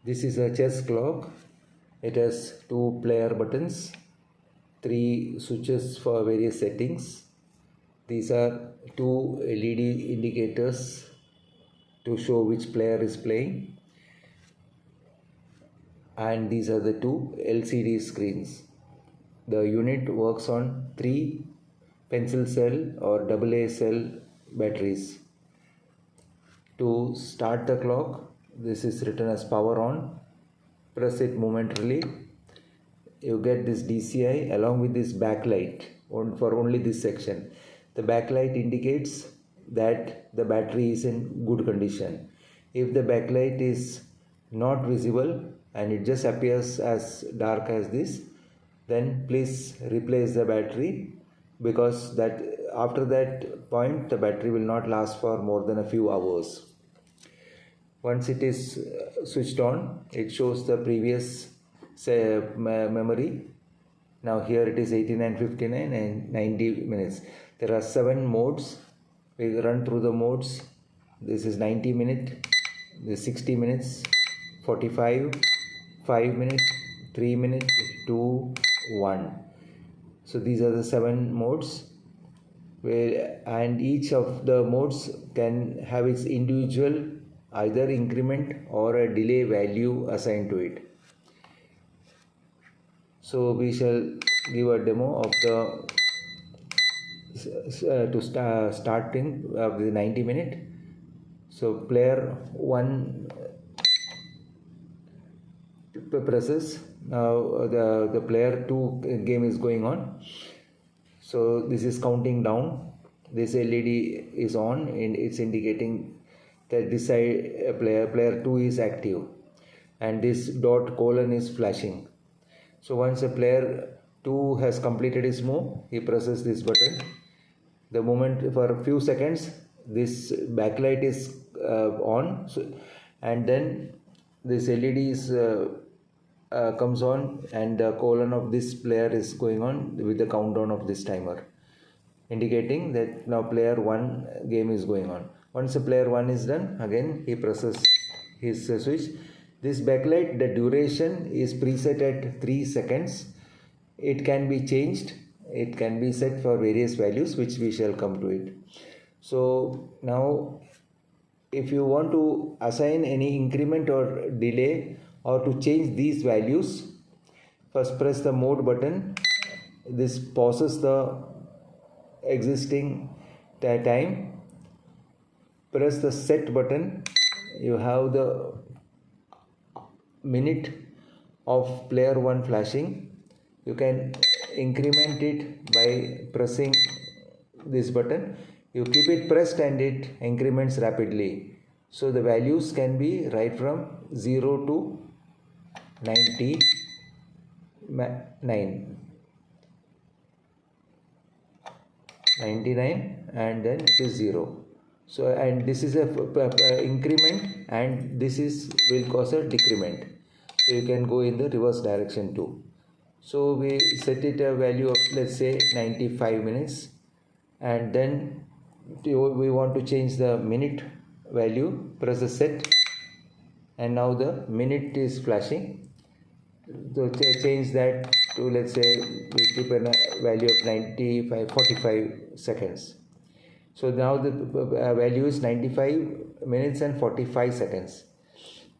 This is a chess clock. It has 2 player buttons, 3 switches for various settings. These are 2 LED indicators to show which player is playing, and these are the 2 LCD screens. The unit works on 3 pencil cell or AA cell batteries. To start the clock, this is written as power on. Press it momentarily. You get this DCI along with this backlight for only this section. The backlight indicates that the battery is in good condition. If the backlight is not visible and it just appears as dark as this, then please replace the battery, because that after that point the battery will not last for more than a few hours. Once it is switched on, it shows the previous memory. Now here it is 89:59 and 90 minutes. There are 7 modes. We run through the modes. This is 90 minutes, this is 60 minutes, 45, 5 minutes, 3 minutes, 2, 1. So these are the 7 modes, and each of the modes can have its individual either increment or a delay value assigned to it. So we shall give a demo of the starting of the 90 minute. So player 1 presses. Now the player 2 game is going on. So this is counting down. This LED is on and it's indicating that this side player 2 is active, and this dot colon is flashing. So once a player 2 has completed his move, he presses this button. The moment for a few seconds this backlight is on, and then this LED is comes on, and the colon of this player is going on with the countdown of this timer, indicating that now player 1 game is going on. Once the player 1 is done, again he presses his switch. This backlight, the duration is preset at 3 seconds. It can be changed. It can be set for various values, which we shall come to it. So now if you want to assign any increment or delay or to change these values, first press the mode button. This pauses the existing time. Press the set button. You have the minute of player 1 flashing. You can increment it by pressing this button. You keep it pressed and it increments rapidly. So the values can be right from 0 to 99, and then it is 0. So, and this is a increment, and this will cause a decrement. So you can go in the reverse direction too. So we set it a value of, let's say, 95 minutes, and then we want to change the minute value. Press the set, and now the minute is flashing. So change that to, let's say, we keep a value of 45 seconds. So now the value is 95 minutes and 45 seconds.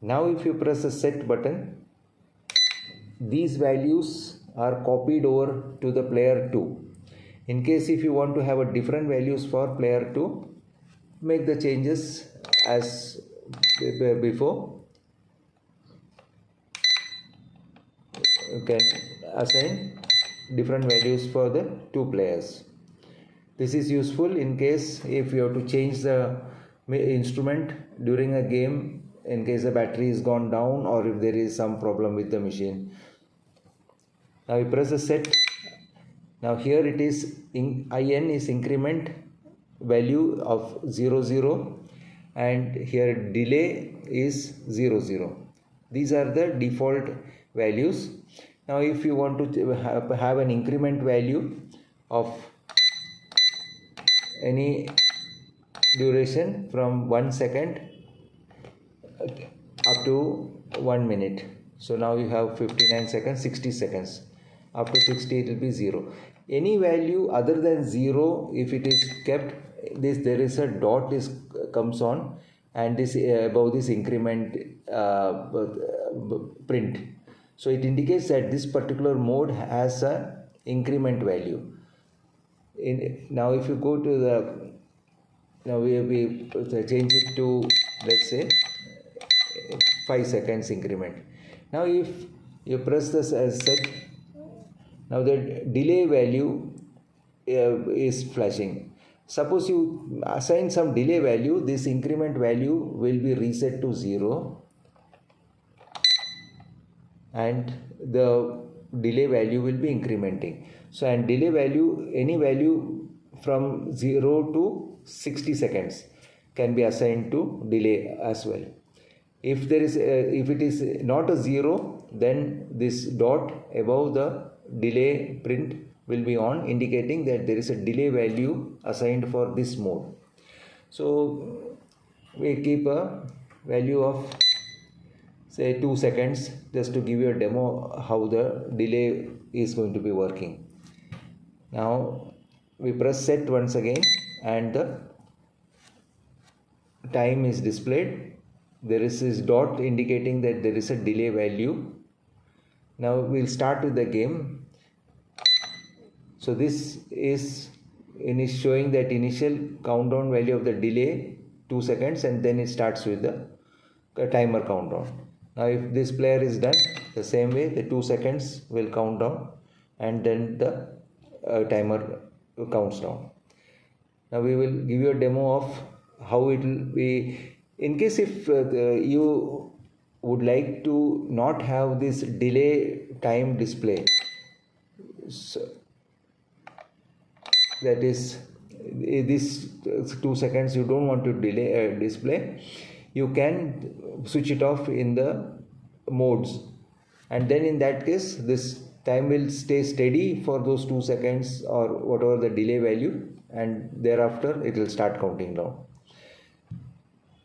Now if you press the set button, these values are copied over to the player 2. In case if you want to have a different values for player 2, make the changes as before. You can assign different values for the 2 players. This is useful in case if you have to change the instrument during a game, in case the battery is gone down or if there is some problem with the machine. Now you press the set. Now here it is IN is increment value of 00, and here delay is 00. These are the default values. Now if you want to have an increment value of any duration from 1 second up to 1 minute. So now you have 59 seconds, 60 seconds. After 60 it will be 0. Any value other than 0, if it is kept, there is a dot comes on, and this above this increment print. So it indicates that this particular mode has a increment value. Now if you go to the, now we change it to, let's say, 5 seconds increment. Now if you press this as set, now the delay value is flashing. Suppose you assign some delay value, this increment value will be reset to 0, and the delay value will be incrementing. So, and delay value, any value from 0 to 60 seconds can be assigned to delay as well. If there is if it is not a 0, then this dot above the delay print will be on, indicating that there is a delay value assigned for this mode. So we keep a value of, say, 2 seconds, just to give you a demo how the delay is going to be working. Now we press set once again, and the time is displayed. There is this dot indicating that there is a delay value. Now we'll start with the game. So this is showing that initial countdown value of the delay 2 seconds, and then it starts with the timer countdown. Now if this player is done, the same way the 2 seconds will count down, and then the timer counts down. Now we will give you a demo of how it will be. In case if you would like to not have this delay time display, so that is this 2 seconds you don't want to delay display, you can switch it off in the modes, and then in that case this time will stay steady for those 2 seconds or whatever the delay value, and thereafter it will start counting down.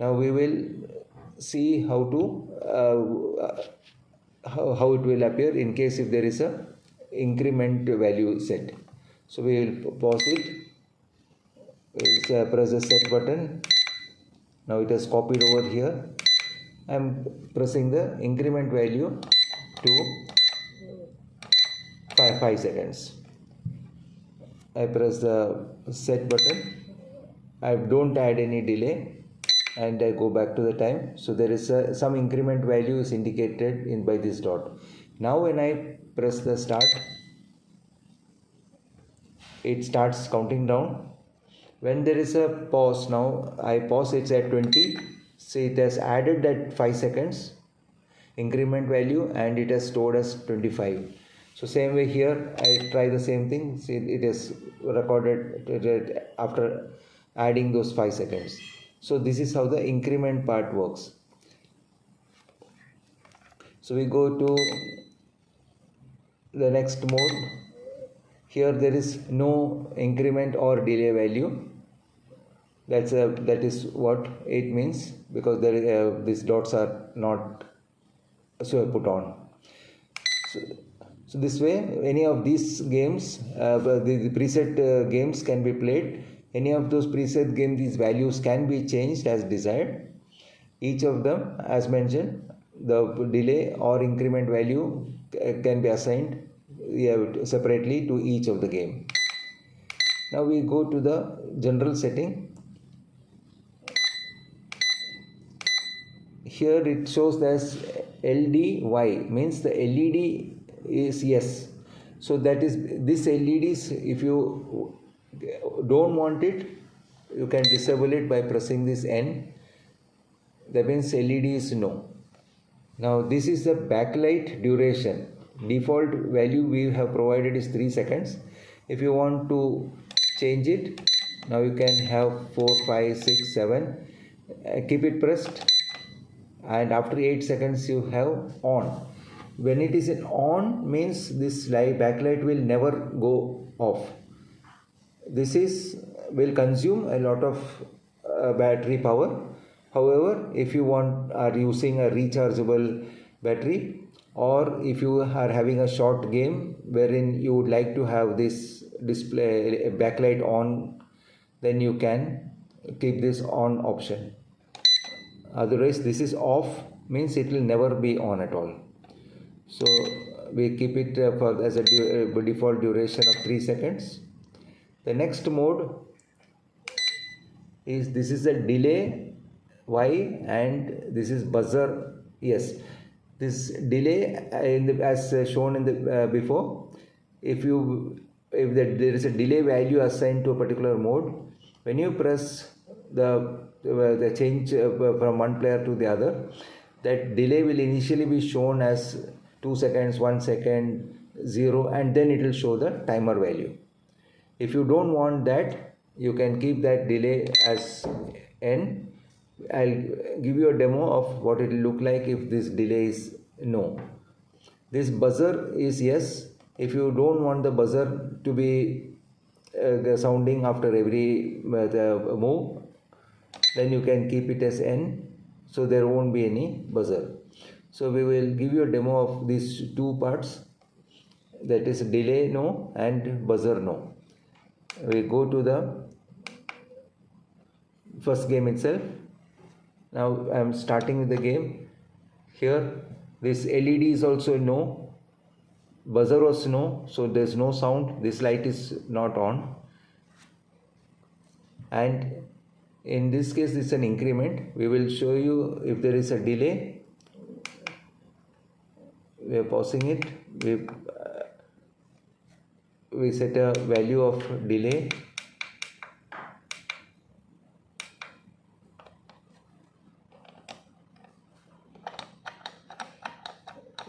Now we will see how to how it will appear in case if there is a increment value set. So we will pause it. We'll press the set button. Now it has copied over here. I am pressing the increment value to 5 seconds. I press the set button. I don't add any delay, and I go back to the time. So there is some increment value is indicated by this dot. Now when I press the start, it starts counting down. When there is a pause, now I pause, it's at 20. So it has added that 5 seconds increment value, and it has stored as 25. So same way here, I try the same thing. See, it is recorded after adding those 5 seconds. So this is how the increment part works. So we go to the next mode. Here there is no increment or delay value. That is what it means, because these dots are not put on. So this way, any of these games, the preset games can be played. Any of those preset games, these values can be changed as desired. Each of them, as mentioned, the delay or increment value can be assigned separately to each of the game. Now we go to the general setting. Here it shows as LDY, means the LED is yes. So that is, this LEDs, if you don't want it, you can disable it by pressing this N. That means LED is no. Now this is the backlight duration. Default value we have provided is 3 seconds. If you want to change it, now you can have 4, 5, 6, 7. Keep it pressed, and after 8 seconds you have on. When it is in on, means this backlight will never go off. This will consume a lot of battery power. However, if you are using a rechargeable battery, or if you are having a short game wherein you would like to have this display backlight on, then you can keep this on option. Otherwise, this is off, means it will never be on at all. So we keep it as a default duration of 3 seconds. The next mode is, this is a delay Y and this is buzzer yes. This delay as shown in the before, if there is a delay value assigned to a particular mode, when you press the change from one player to the other, that delay will initially be shown as 2 seconds, 1 second, 0, and then it will show the timer value. If you don't want that, you can keep that delay as N. I'll give you a demo of what it will look like if this delay is no. This buzzer is yes. If you don't want the buzzer to be sounding after every move, then you can keep it as N, so there won't be any buzzer. So we will give you a demo of these two parts, that is delay no and buzzer no. We go to the first game itself. Now I am starting with the game. Here this LED is also no, buzzer was no, so there is no sound, this light is not on, and in this case this is an increment. We will show you if there is a delay. We are pausing it. We set a value of delay.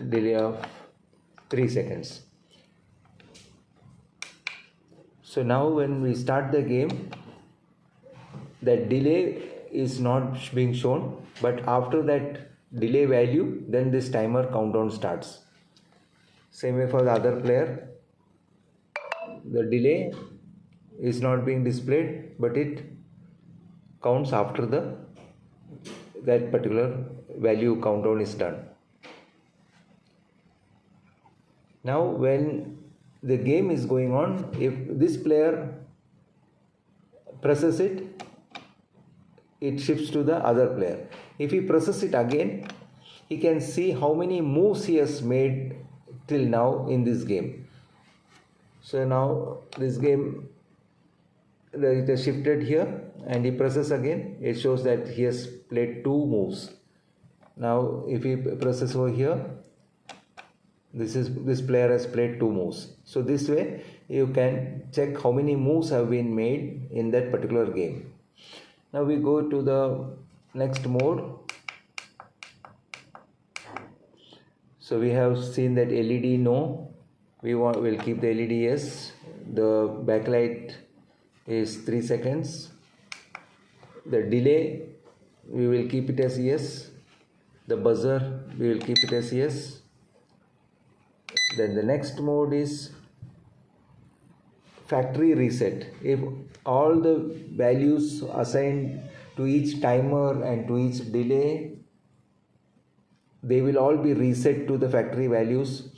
Delay of 3 seconds. So now when we start the game, that delay is not being shown, but after that delay value, then this timer countdown starts. Same way for the other player, the delay is not being displayed, but it counts after that particular value countdown is done. Now when the game is going on, if this player presses it, it shifts to the other player. If he presses it again, he can see how many moves he has made till now in this game. So now this game, it has shifted here, and he presses again, it shows that he has played 2 moves. Now if he presses over here, this player has played 2 moves. So this way you can check how many moves have been made in that particular game. Now we go to the next mode. So we have seen that LED no, we'll keep the LED yes. The backlight is 3 seconds. The delay, we will keep it as yes. The buzzer, we will keep it as yes. Then the next mode is factory reset. If all the values assigned to each timer and to each delay, they will all be reset to the factory values,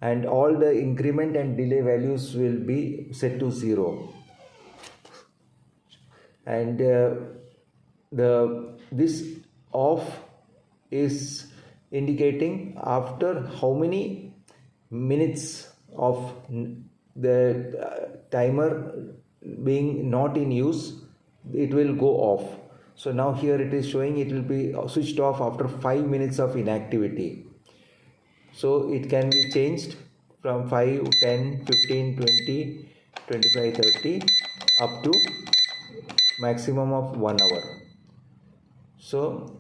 and all the increment and delay values will be set to 0. And this off is indicating after how many minutes of the timer being not in use, it will go off. So now here it is showing it will be switched off after 5 minutes of inactivity. So it can be changed from 5, 10, 15, 20, 25, 30 up to maximum of 1 hour. So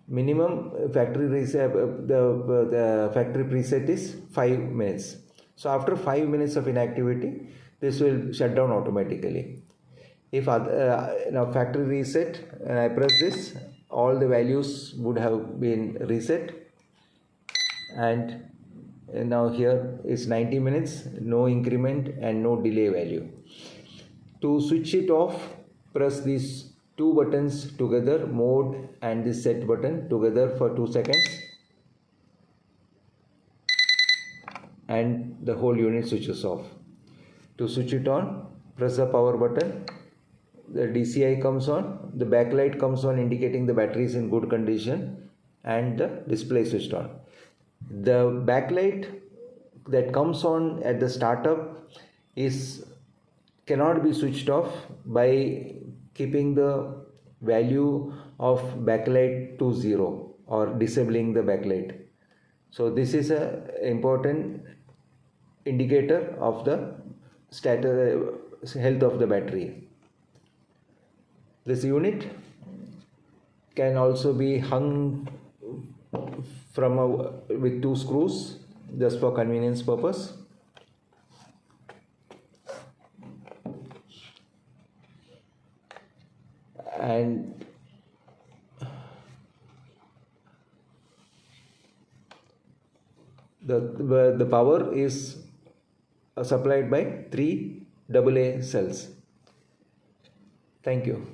minimum factory reset, the factory preset is 5 minutes. So after 5 minutes of inactivity, this will shut down automatically. If now factory reset and I press this, all the values would have been reset, and now here is 90 minutes, no increment and no delay value. To switch it off, press this two buttons together, mode and the set button together for 2 seconds, and the whole unit switches off. To switch it on, press the power button. The DCI comes on, the backlight comes on indicating the battery is in good condition, and the display switched on. The backlight that comes on at the startup cannot be switched off by keeping the value of backlight to 0 or disabling the backlight. So this is a important indicator of the health of the battery. This unit can also be hung with 2 screws just for convenience purpose. And the power is supplied by 3 AA cells. Thank you.